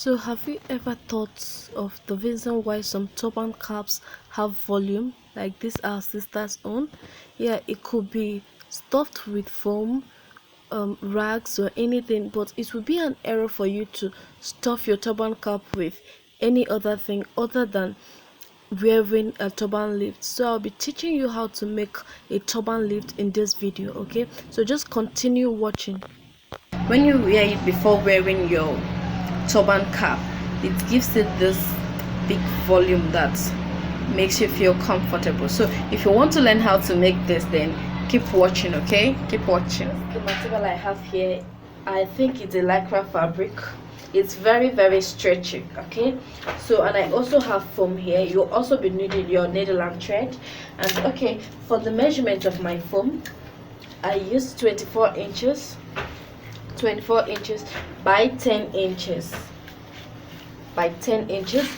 So have you ever thought of the reason why some turban caps have volume like this our sister's own? Yeah, it could be stuffed with foam, rags or anything, but it would be an error for you to stuff your turban cap with any other thing other than wearing a turban lift. So I'll be teaching you how to make a turban lift in this video. Okay, so just continue watching. When you wear it before wearing your turban cap, it gives it this big volume that makes you feel comfortable. So if you want to learn how to make this, then keep watching. Okay, keep watching. The material I have here, I think it's a lycra fabric. It's very stretchy. Okay, so and I also have foam here. You'll also be needing your needle and thread. And okay, for the measurement of my foam, I used 24 inches by 10 inches by 10 inches.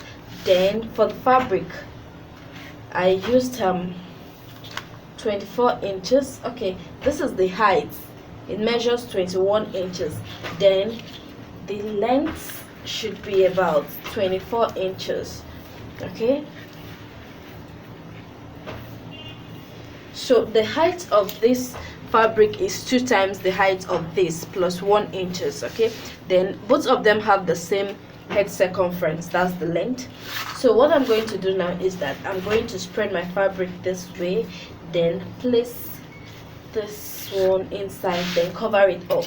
Then for the fabric, I used 24 inches. Okay, this is the height. It measures 21 inches. Then the length should be about 24 inches. Okay, so the height of this fabric is 2 times the height of this plus 1 inches. Okay, then both of them have the same head circumference, that's the length. So what I'm going to do now is that I'm going to spread my fabric this way, then place this one inside, then cover it up.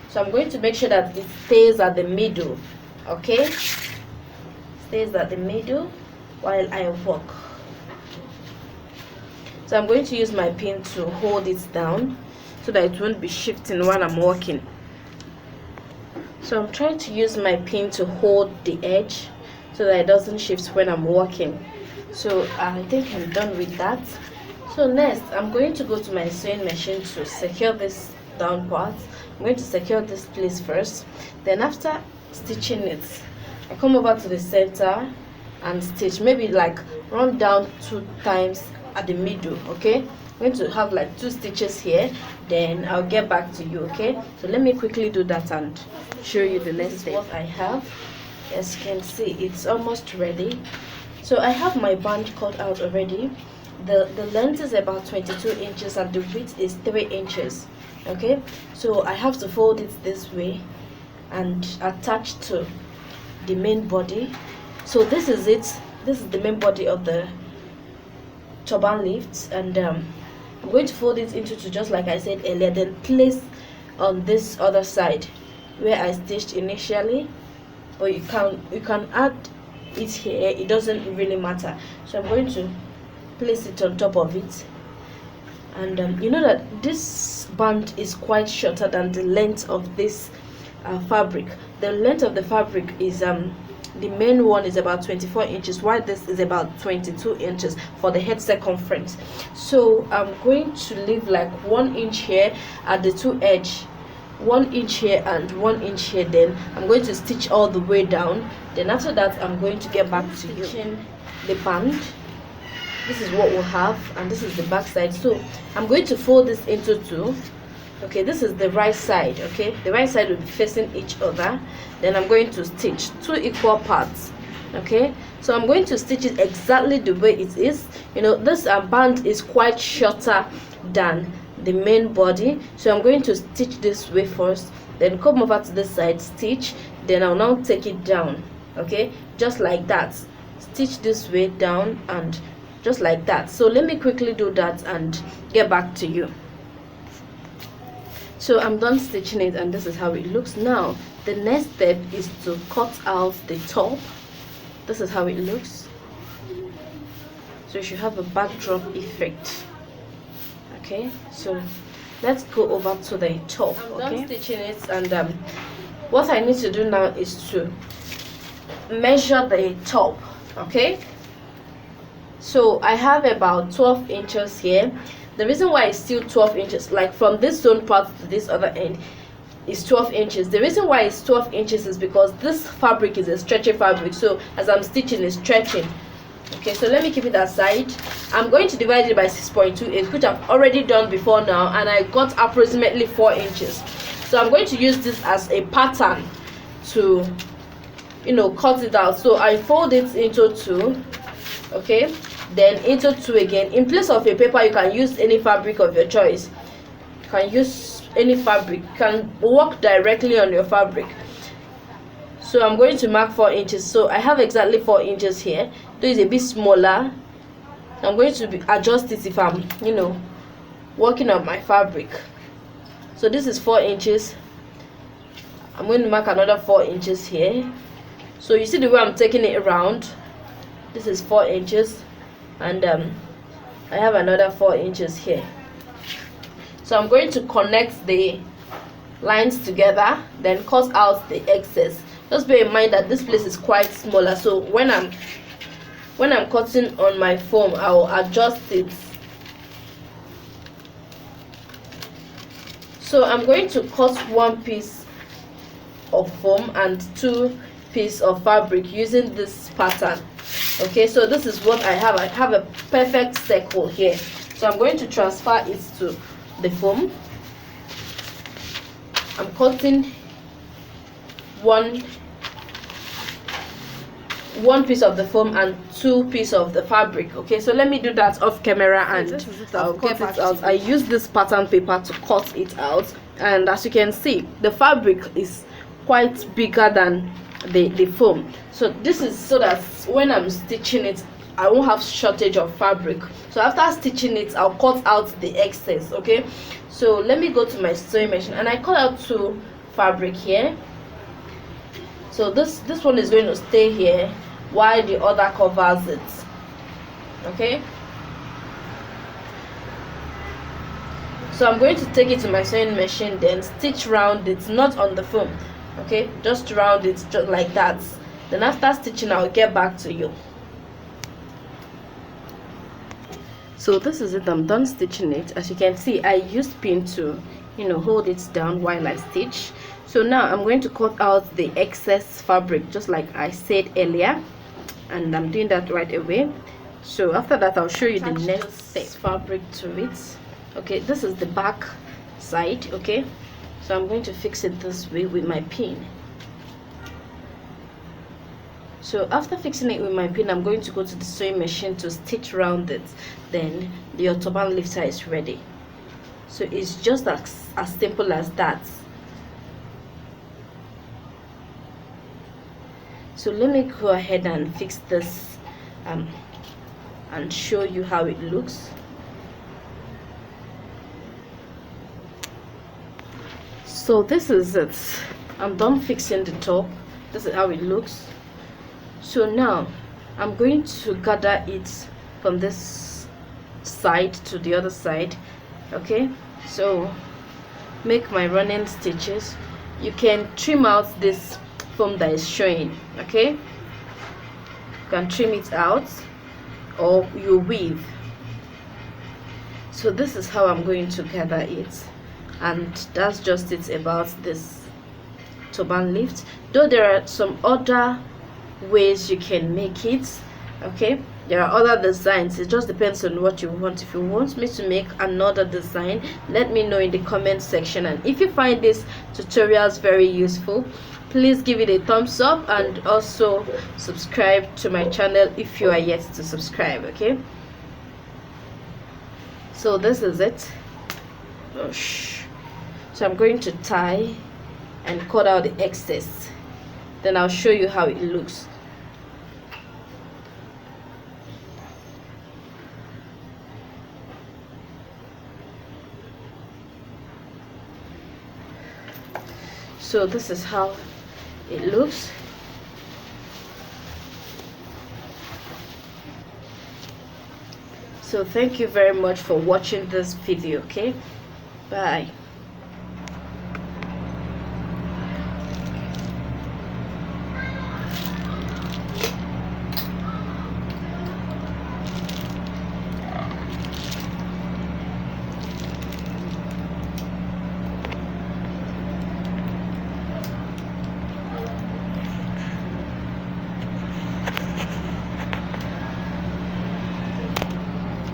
So I'm going to make sure that it stays at the middle. Okay, stays at the middle while I work. So I'm going to use my pin to hold it down so that it won't be shifting while I'm working. So I'm trying to use my pin to hold the edge so that it doesn't shift when I'm working. So I think I'm done with that. So next I'm going to go to my sewing machine to secure this down part. I'm going to secure this place first. Then after stitching it, I come over to the center and stitch, maybe like run down 2 times at the middle. Okay, I'm going to have like 2 stitches here, then I'll get back to you. Okay, so let me quickly do that and show you the next step. What I have, as you can see, it's almost ready. So I have my band cut out already. The length is about 22 inches and the width is 3 inches. Okay, so I have to fold it this way and attach to the main body. So this is it. This is the main body of the turban lift, and I'm going to fold it into 2, just like I said earlier, then place on this other side where I stitched initially, or you can add it here, it doesn't really matter. So I'm going to place it on top of it, and you know that this band is quite shorter than the length of this fabric. The length of the fabric is the main one is about 24 inches, while this is about 22 inches for the head circumference. So I'm going to leave like 1 inch here at the 2 edge, 1 inch here and 1 inch here. Then I'm going to stitch all the way down. Then after that I'm going to get back to stitching the band. This is what we'll have, and this is the back side. So I'm going to fold this into 2. Okay, this is the right side. Okay, the right side will be facing each other. Then I'm going to stitch 2 equal parts. Okay, so I'm going to stitch it exactly the way it is. You know, this band is quite shorter than the main body, so I'm going to stitch this way first, then come over to this side, stitch, then I'll now take it down. Okay, just like that, stitch this way down and just like that. So let me quickly do that and get back to you. So I'm done stitching it, and this is how it looks. Now the next step is to cut out the top. This is how it looks. So you should have a backdrop effect. Okay, so let's go over to the top. I'm done stitching it, and what I need to do now is to measure the top. Okay, so I have about 12 inches here. The reason why it's still 12 inches, like from this zone part to this other end, is 12 inches. The reason why it's 12 inches is because this fabric is a stretchy fabric, so as I'm stitching, it's stretching. Okay, so let me keep it aside. I'm going to divide it by 6.28, which I've already done before now, and I got approximately 4 inches. So I'm going to use this as a pattern to, you know, cut it out. So I fold it into two, okay, then into two again. In place of a paper, you can use any fabric of your choice. You can use any fabric, you can work directly on your fabric. So I'm going to mark 4 inches. So I have exactly 4 inches here. Though it's a bit smaller, I'm going to adjust it if I'm, you know, working on my fabric. So this is 4 inches. I'm going to mark another 4 inches here. So you see the way I'm taking it around. This is 4 inches, and I have another 4 inches here. So I'm going to connect the lines together, then cut out the excess. Just bear in mind that this place is quite smaller, so when I'm cutting on my foam, I'll adjust it. So I'm going to cut 1 piece of foam and 2 pieces of fabric using this pattern. Okay, so this is what I have. I have a perfect circle here. So I'm going to transfer it to the foam. I'm cutting one piece of the foam and 2 pieces of the fabric. Okay, so let me do that off camera and I'll cut it out. I use this pattern paper to cut it out, and as you can see, the fabric is quite bigger than the foam. So this is so that when I'm stitching it, I won't have shortage of fabric. So after stitching it, I'll cut out the excess. Okay, so let me go to my sewing machine, and I cut out 2 fabric here. So this one is going to stay here while the other covers it. Okay, so I'm going to take it to my sewing machine, then stitch round it, not on the foam. Okay, just round it just like that. Then after stitching, I'll get back to you. So this is it. I'm done stitching it. As you can see, I used pin to, you know, hold it down while I stitch. So now I'm going to cut out the excess fabric, just like I said earlier, and I'm doing that right away. So after that, I'll show you the next fabric to it. Okay, this is the back side. Okay, so I'm going to fix it this way with my pin. So after fixing it with my pin, I'm going to go to the sewing machine to stitch around it. Then your turban lifter is ready. So it's just as simple as that. So let me go ahead and fix this and show you how it looks. So this is it. I'm done fixing the top. This is how it looks. So now I'm going to gather it from this side to the other side. Okay, so make my running stitches. You can trim out this foam that is showing. Okay, you can trim it out, or you weave. So this is how I'm going to gather it, and that's just it about this turban lift. Though there are some other ways you can make it. Okay, there are other designs. It just depends on what you want. If you want me to make another design, let me know in the comment section. And if you find this tutorials very useful, please give it a thumbs up, and also subscribe to my channel if you are yet to subscribe. Okay, so this is it. So I'm going to tie and cut out the excess, then I'll show you how it looks. So this is how it looks. So thank you very much for watching this video. Okay, bye.